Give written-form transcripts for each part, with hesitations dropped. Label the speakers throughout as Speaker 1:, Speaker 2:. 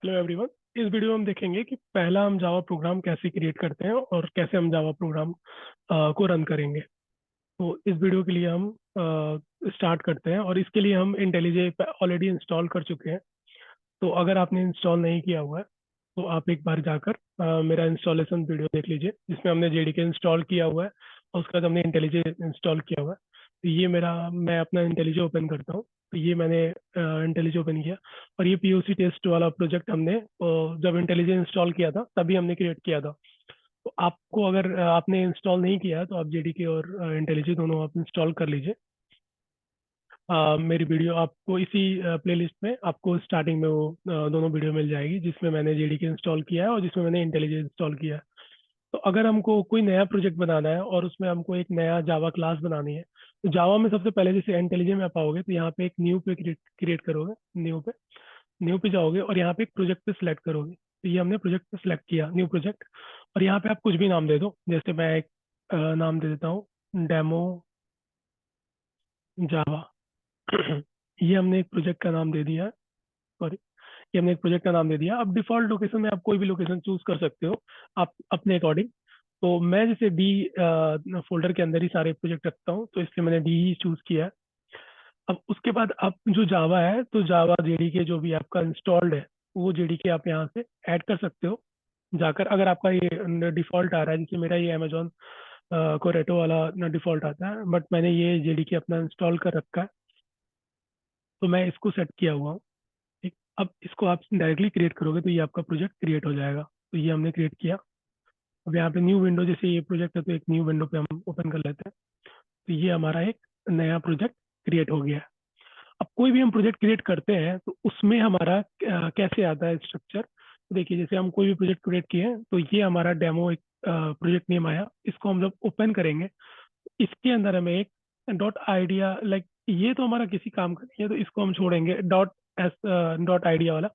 Speaker 1: Hello everyone. इस video में हम देखेंगे कि पहला हम जावा प्रोग्राम कैसे क्रिएट करते हैं और कैसे हम जावा प्रोग्राम को रन करेंगे। तो इस वीडियो के लिए हम स्टार्ट करते हैं और इसके लिए हम इंटेलिजे ऑलरेडी इंस्टॉल कर चुके हैं। तो अगर आपने इंस्टॉल नहीं किया हुआ है तो आप एक बार जाकर मेरा इंस्टॉलेशन वीडियो देख लीजिए जिसमें हमने जेडीके इंस्टॉल किया हुआ है और उसके बाद हमने इंटेलिजे इंस्टॉल किया हुआ है। तो ये मेरा मैं अपना इंटेलिजे ओपन करता हूँ। तो ये मैंने इंटेलिजे ओपन किया और ये पीओसी टेस्ट वाला प्रोजेक्ट हमने जब इंटेलिजे इंस्टॉल किया था तभी हमने क्रिएट किया था। तो आपको अगर आपने इंस्टॉल नहीं किया है तो आप जेडीके और इंटेलिजे दोनों आप इंस्टॉल कर लीजिए। मेरी वीडियो आपको इसी प्लेलिस्ट में आपको स्टार्टिंग में वो दोनों वीडियो मिल जाएगी जिसमें मैंने जेडीके इंस्टॉल किया है और जिसमें मैंने इंटेलिजे इंस्टॉल किया है। तो अगर हमको कोई नया प्रोजेक्ट बनाना है और उसमें हमको एक नया जावा क्लास बनानी है तो जावा में सबसे पहले जैसे इंटेलिजे में आप आओगे तो यहाँ पे एक न्यू पे क्रिएट करोगे। न्यू पे जाओगे और यहाँ पे एक प्रोजेक्ट पे सिलेक्ट करोगे। तो ये हमने प्रोजेक्ट पे सिलेक्ट किया न्यू प्रोजेक्ट। और यहाँ पे आप कुछ भी नाम दे दो, जैसे मैं एक नाम दे देता हूँ, डेमो जावा। ये हमने एक प्रोजेक्ट का नाम दे दिया है। सॉरी, ये हमने एक प्रोजेक्ट का नाम दे दिया। अब डिफॉल्ट लोकेशन में आप कोई भी लोकेशन चूज कर सकते हो आप अपने अकॉर्डिंग। तो मैं जैसे डी फोल्डर के अंदर ही सारे प्रोजेक्ट रखता हूँ तो इसलिए मैंने डी ही चूज किया है। अब उसके बाद आप जो जावा है तो जावा जेडीके जो भी आपका इंस्टॉल्ड है वो जेडीके आप यहाँ से ऐड कर सकते हो जाकर। अगर आपका ये डिफॉल्ट आ रहा है, जैसे मेरा ये अमेजोन कोरेटो वाला डिफॉल्ट आता है, बट मैंने ये जेडीके अपना इंस्टॉल कर रखा है तो मैं इसको सेट किया हुआ हूँ। ठीक, अब इसको आप डायरेक्टली क्रिएट करोगे तो ये आपका प्रोजेक्ट क्रिएट हो जाएगा। तो ये हमने क्रिएट किया। अब यहाँ पे न्यू विंडो, जैसे ये प्रोजेक्ट है तो एक न्यू विंडो पे हम ओपन कर लेते हैं। तो ये हमारा एक नया प्रोजेक्ट क्रिएट हो गया है। अब कोई भी हम प्रोजेक्ट क्रिएट करते हैं तो उसमें हमारा कैसे आता है स्ट्रक्चर। तो देखिए, जैसे हम कोई भी प्रोजेक्ट क्रिएट किए हैं तो ये हमारा डेमो एक प्रोजेक्ट नेम आया। इसको हम जब ओपन करेंगे इसके अंदर हमें एक डॉट आइडिया, लाइक ये तो हमारा किसी काम का नहीं है तो इसको हम छोड़ेंगे, एस डॉट आइडिया वाला।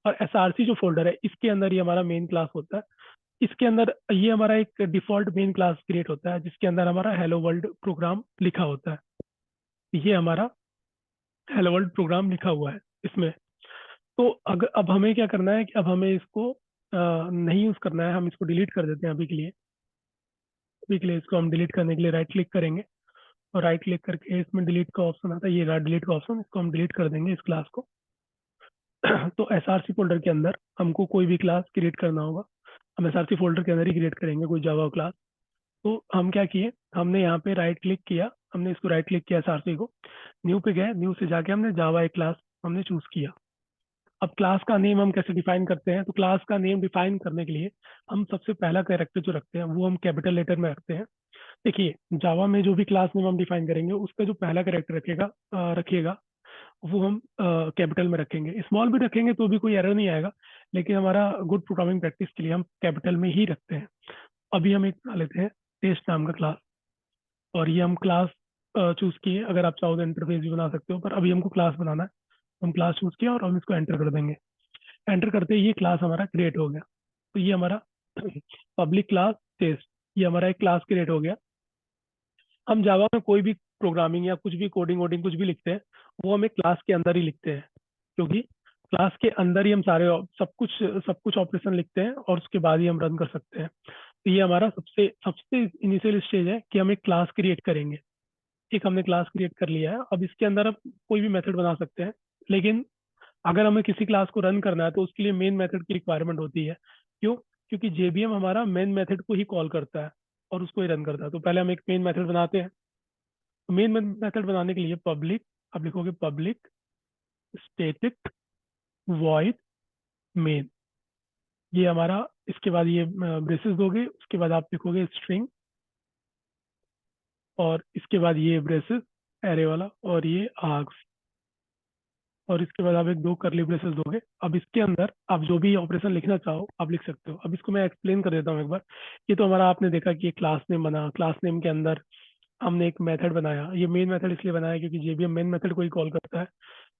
Speaker 1: और एसआरसी जो फोल्डर है इसके अंदर ये हमारा मेन क्लास होता है। इसके अंदर ये हमारा एक डिफॉल्ट मेन क्लास क्रिएट होता है जिसके अंदर हमारा हेलो वर्ल्ड प्रोग्राम लिखा होता है। ये हमारा हेलो वर्ल्ड प्रोग्राम लिखा हुआ है इसमें। तो अगर अब हमें क्या करना है कि अब हमें इसको नहीं यूज करना है, हम इसको डिलीट कर देते हैं अभी के लिए। अभी के लिए इसको हम डिलीट करने के लिए राइट क्लिक करेंगे और राइट क्लिक करके इसमें डिलीट का ऑप्शन आता है, ये रहा डिलीट का ऑप्शन, इसको हम डिलीट कर देंगे इस क्लास को। तो एसआरसी फोल्डर के अंदर हमको कोई भी क्लास क्रिएट करना होगा, हम एसआरसी फोल्डर के अंदर ही क्रिएट करेंगे कोई जावा क्लास। तो हम क्या किए, हमने यहाँ पे राइट क्लिक किया, हमने इसको राइट क्लिक किया एसआरसी को, न्यू पे गए, न्यू से जाके हमने जावा एक क्लास हमने चूज किया। अब क्लास का नेम हम कैसे डिफाइन करते हैं, तो क्लास का नेम डिफाइन करने के लिए हम सबसे पहला कैरेक्टर जो रखते हैं वो हम कैपिटल लेटर में रखते हैं। देखिए, जावा में जो भी क्लास नेम हम डिफाइन करेंगे उसका जो पहला कैरेक्टर रखिएगा वो हम कैपिटल में रखेंगे। स्मॉल भी रखेंगे तो भी कोई एरर नहीं आएगा, लेकिन हमारा गुड प्रोग्रामिंग प्रैक्टिस के लिए हम कैपिटल में ही रखते हैं। अभी हम एक बना लेते हैं टेस्ट नाम का क्लास, और ये हम क्लास चूज किए। अगर आप चाहो तो इंटरफेस भी बना सकते हो, पर अभी हमको क्लास बनाना है। हम क्लास चूज किया और हम इसको एंटर कर देंगे। एंटर करते ही ये क्लास हमारा क्रिएट हो गया। तो ये हमारा पब्लिक क्लास टेस्ट, ये हमारा एक क्लास क्रिएट हो गया। हम जावा में कोई भी प्रोग्रामिंग या कुछ भी कोडिंग वोडिंग कुछ भी लिखते हैं वो हम एक क्लास के अंदर ही लिखते हैं, क्योंकि क्लास के अंदर ही हम सारे सब कुछ ऑपरेशन लिखते हैं और उसके बाद ही हम रन कर सकते हैं। तो ये हमारा सबसे सबसे इनिशियल स्टेज है कि हम एक क्लास क्रिएट करेंगे। एक हमने क्लास क्रिएट कर लिया है, अब इसके अंदर हम कोई भी मेथड बना सकते हैं। लेकिन अगर हमें किसी क्लास को रन करना है तो उसके लिए मेन मेथड की रिक्वायरमेंट होती है। क्यों? क्योंकि जेबीएम हमारा मेन मेथड को ही कॉल करता है और उसको ही रन करता है। तो पहले हम एक मेन मेथड बनाते हैं। मेन मेथड बनाने के लिए पब्लिक, आप लिखोगे पब्लिक स्टैटिक वॉइड मेन, ये हमारा। इसके बाद ये ब्रेसेस दोगे, उसके बाद आप लिखोगे स्ट्रिंग, और इसके बाद ये ब्रेसेस एरे वाला, और ये आर्ग्स, और इसके बाद आप एक दो करली ब्रेसेस दोगे। अब इसके अंदर आप जो भी ऑपरेशन लिखना चाहो आप लिख सकते हो। अब इसको मैं एक्सप्लेन कर देता हूँ एक बार। ये तो हमारा आपने देखा कि ये क्लास नेम बना, क्लास नेम के अंदर हमने एक मेथड बनाया। ये मेन मेथड इसलिए बनाया क्योंकि जेबीएम मेन मेथड को ही कॉल करता है।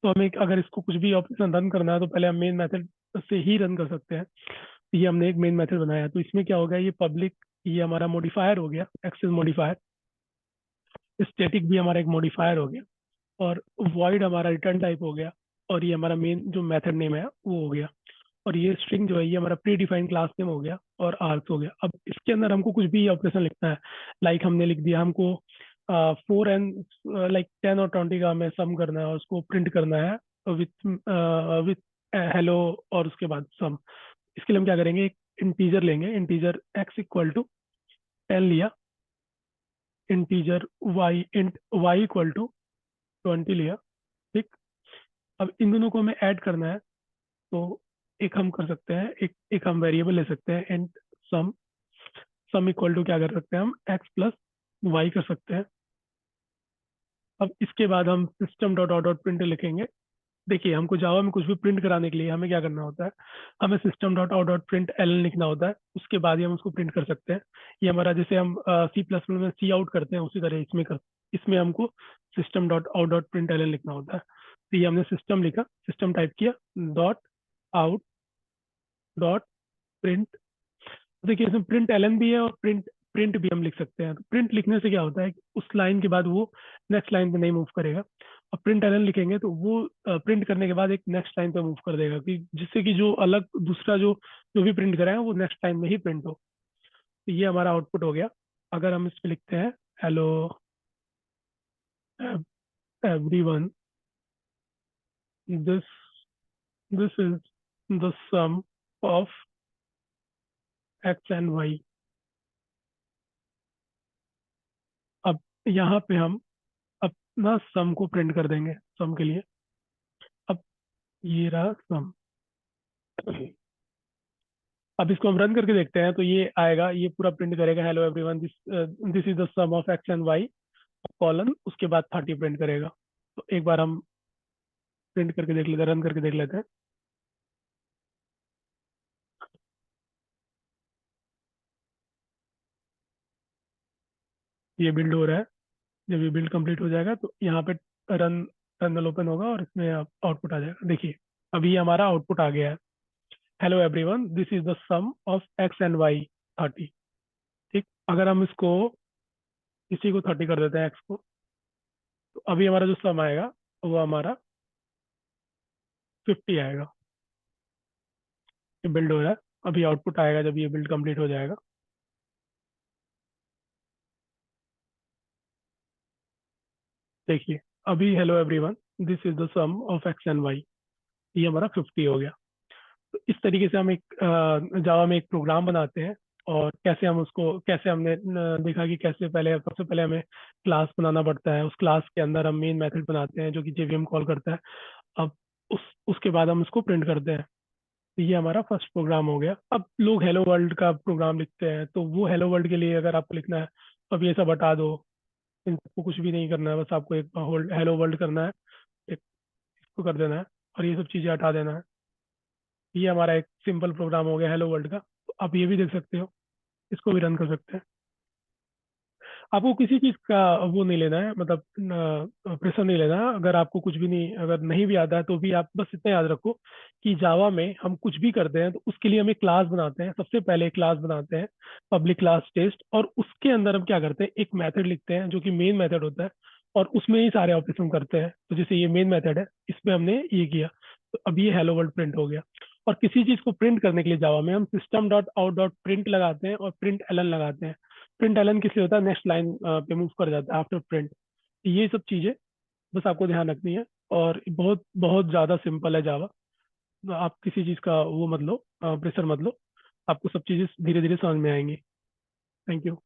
Speaker 1: तो हमें अगर इसको कुछ भी ऑपरेशन रन करना है तो पहले हम मेन मेथड से ही रन कर सकते हैं। तो ये हमने एक मेन मेथड बनाया। तो इसमें क्या हो गया, ये पब्लिक, ये हमारा मॉडिफायर हो गया, एक्सेस मॉडिफायर। स्टैटिक भी हमारा एक मॉडिफायर हो गया, और वॉइड हमारा रिटर्न टाइप हो गया, और ये हमारा मेन जो मेथड नेम है वो हो गया। और ये स्ट्रिंग जो है ये हमारा प्री डिफाइंड क्लास नेम हो गया और आर्ग्स हो गया। अब इसके अंदर हमको कुछ भी ऑपरेशन लिखना है, लाइक हमने लिख दिया हमको 4 एंड लाइक 10 और 20 का हमें सम करना है और उसको प्रिंट करना है विथ विथ हेलो और उसके बाद सम। इसके लिए हम क्या करेंगे, एक इंटीजर लेंगे, इंटीजर x इक्वल टू 10 लिया, इंटीजर y इक्वल टू 20 लिया। ठीक। अब इन दोनों को हमें ऐड करना है, तो एक हम कर सकते हैं, एक हम वेरिएबल ले सकते हैं and sum. Sum equal to क्या कर सकते हैं हम, x प्लस वाई कर सकते हैं। अब इसके बाद हम system dot out dot print लिखेंगे। देखिए हमको जावा में कुछ भी प्रिंट कराने के लिए हमें क्या करना होता है, हमें system dot out dot print L लिखना होता है, उसके बाद ही हम उसको प्रिंट कर सकते हैं। ये हमारा जैसे हम सी प्लस प्लस में सी आउट करते हैं उसी तरह इसमें हमको system dot out dot print L लिखना होता है। तो ये हमने सिस्टम लिखा, सिस्टम टाइप किया, डॉट आउट डॉट प्रिंट। देखिए इसमें प्रिंट एलन भी है और प्रिंट प्रिंट भी हम लिख सकते हैं। तो प्रिंट लिखने से क्या होता है कि उस लाइन के बाद वो नेक्स्ट लाइन पे नहीं मूव करेगा, और प्रिंट एलन लिखेंगे तो वो प्रिंट करने के बाद एक नेक्स्ट लाइन पे मूव कर देगा, कि जिससे कि जो अलग दूसरा जो जो भी प्रिंट कराएगा वो नेक्स्ट लाइन में ही प्रिंट हो। तो ये हमारा आउटपुट हो गया। अगर हम इस पे लिखते हैं hello everyone, this this is the sum of X and Y. अब यहाँ पे हम अपना सम को प्रिंट कर देंगे सम के लिए। अब ये रहा सम। अब इसको हम रन करके देखते हैं तो ये आएगा, ये पूरा प्रिंट करेगा hello everyone, this this is the sum of X and Y colon, उसके बाद 30 प्रिंट करेगा। तो एक बार हम प्रिंट करके देख लेते हैं, रन करके देख लेते हैं। ये बिल्ड हो रहा है। जब ये बिल्ड कंप्लीट हो जाएगा तो यहाँ पे रन टर्मिनल ओपन होगा और इसमें आउटपुट आ जाएगा। देखिए अभी ये हमारा आउटपुट आ गया है, hello everyone this is the sum of X and Y 30। ठीक। अगर हम इसको इसी को 30 कर देते हैं एक्स को, तो अभी हमारा जो सम आएगा वो हमारा 50 आएगा। ये बिल्ड हो रहा है, अभी आउटपुट आएगा जब ये बिल्ड कंप्लीट हो जाएगा। देखिए अभी hello everyone this is the sum of X and Y, ये हमारा 50 हो गया। तो इस तरीके से हम एक जावा में एक प्रोग्राम बनाते हैं, और कैसे हम उसको, कैसे हमने देखा कि कैसे पहले सबसे पहले हमें क्लास बनाना पड़ता है, उस क्लास के अंदर हम मेन मेथड बनाते हैं जो कि जेवीएम कॉल करता है। अब उसके बाद हम उसको प्रिंट करते हैं। तो ये हमारा फर्स्ट प्रोग्राम हो गया। अब लोग हेलो वर्ल्ड का प्रोग्राम लिखते हैं, तो वो हेलो वर्ल्ड के लिए अगर आपको लिखना है तो अब ये सब हटा दो, इन सबको कुछ भी नहीं करना है, बस आपको एक होल्ड हेलो वर्ल्ड करना है, एक इसको कर देना है और ये सब चीज़ें हटा देना है। ये हमारा एक सिंपल प्रोग्राम हो गया हेलो वर्ल्ड का। तो आप ये भी देख सकते हो, इसको भी रन कर सकते हैं। आपको किसी चीज़ का वो नहीं लेना है, मतलब प्रेशर नहीं लेना है। अगर आपको कुछ भी नहीं, अगर नहीं भी आता है तो भी आप बस इतना याद रखो कि जावा में हम कुछ भी करते हैं तो उसके लिए हम एक क्लास बनाते हैं। सबसे पहले एक क्लास बनाते हैं, पब्लिक क्लास टेस्ट, और उसके अंदर हम क्या करते हैं, एक मेथड लिखते हैं जो कि मेन मेथड होता है, और उसमें ही सारे ऑपरेशन करते हैं। तो जैसे ये मेन मेथड है, इसमें हमने ये किया, तो अब ये हेलो वर्ल्ड प्रिंट हो गया। और किसी चीज़ को प्रिंट करने के लिए जावा में हम system dot out dot print लगाते हैं और प्रिंट एलन लगाते हैं। प्रिंट एलन किस लिए होता है, नेक्स्ट लाइन पे मूव कर जाता है आफ्टर प्रिंट। ये सब चीजें बस आपको ध्यान रखनी है, और बहुत बहुत ज्यादा सिंपल है जावा। आप किसी चीज का वो मत लो, प्रेशर मत लो, आपको सब चीजें धीरे धीरे समझ में आएंगी। Thank you.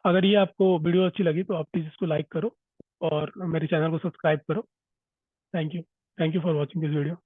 Speaker 1: अगर ये आपको वीडियो अच्छी लगी तो आप प्लीज इसको लाइक करो और मेरे चैनल को सब्सक्राइब करो। Thank you. Thank you for watching this video.